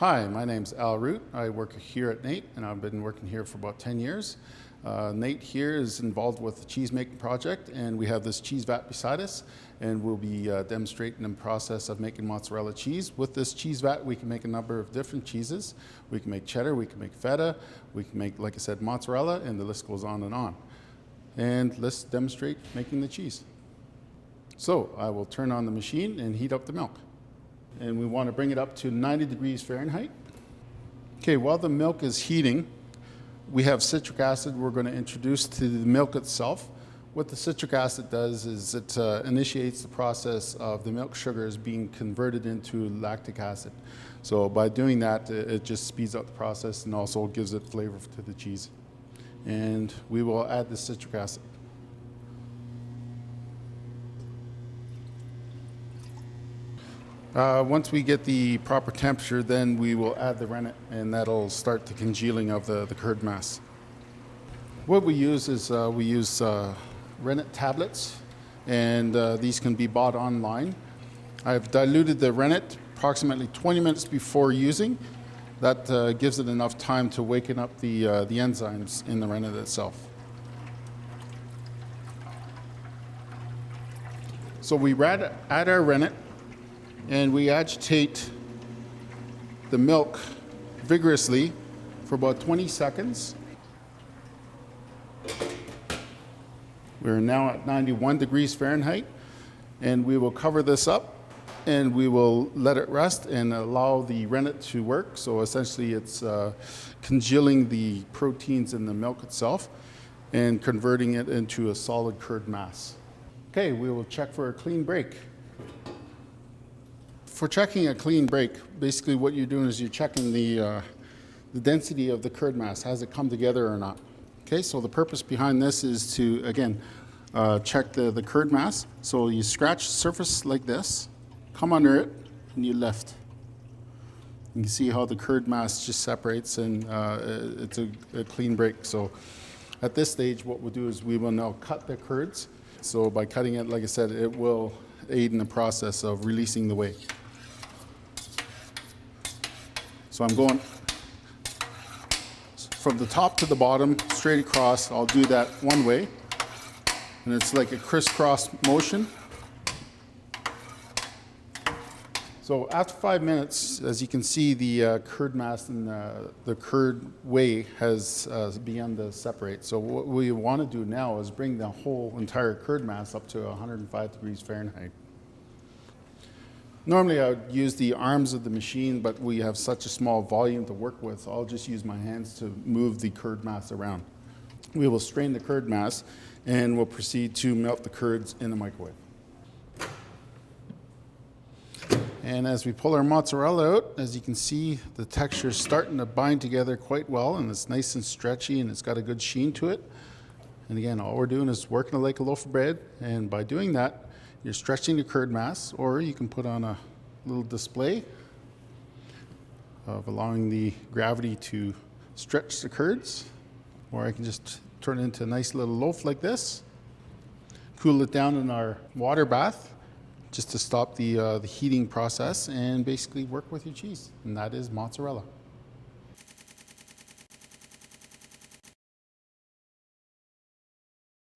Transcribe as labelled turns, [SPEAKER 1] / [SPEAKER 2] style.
[SPEAKER 1] Hi, my name's Al Root. I work here at Rennet, and I've been working here for about 10 years. Rennet here is involved with the cheese making project, and we have this cheese vat beside us, and we'll be demonstrating the process of making mozzarella cheese. With this cheese vat, we can make a number of different cheeses. We can make cheddar, we can make feta, we can make, like I said, mozzarella, and the list goes on and on. And let's demonstrate making the cheese. So I will turn on the machine and heat up the milk. And we want to bring it up to 90 degrees Fahrenheit. Okay, while the milk is heating, we have citric acid we're going to introduce to the milk itself. What the citric acid does is it initiates the process of the milk sugars being converted into lactic acid. So by doing that, it just speeds up the process and also gives it flavor to the cheese. And we will add the citric acid. Once we get the proper temperature, then we will add the rennet, and that'll start the congealing of the curd mass. What we use is rennet tablets, and these can be bought online. I've diluted the rennet approximately 20 minutes before using. That gives it enough time to waken up the enzymes in the rennet itself. So we add our rennet, and we agitate the milk vigorously for about 20 seconds. We're now at 91 degrees Fahrenheit, and we will cover this up and we will let it rest and allow the rennet to work. So essentially it's congealing the proteins in the milk itself and converting it into a solid curd mass. Okay, we will check for a clean break. For checking a clean break, basically what you're doing is you're checking the density of the curd mass. Has it come together or not? Okay, so the purpose behind this is to, again, check the curd mass. So you scratch the surface like this, come under it, and you lift. You can see how the curd mass just separates, and it's a clean break. So at this stage, what we'll do is we will now cut the curds. So by cutting it, like I said, it will aid in the process of releasing the whey. So I'm going from the top to the bottom, straight across. I'll do that one way, and it's like a crisscross motion. So after 5 minutes, as you can see, the curd mass and the curd whey has begun to separate. So what we want to do now is bring the whole entire curd mass up to 105 degrees Fahrenheit. Normally I would use the arms of the machine, but we have such a small volume to work with, I'll just use my hands to move the curd mass around. We will strain the curd mass and we'll proceed to melt the curds in the microwave. And as we pull our mozzarella out, as you can see, the texture is starting to bind together quite well, and it's nice and stretchy, and it's got a good sheen to it. And again, all we're doing is working it like a loaf of bread, and by doing that, you're stretching the curd mass, or you can put on a little display of allowing the gravity to stretch the curds, or I can just turn it into a nice little loaf like this, cool it down in our water bath, just to stop the heating process, and basically work with your cheese, and that is mozzarella.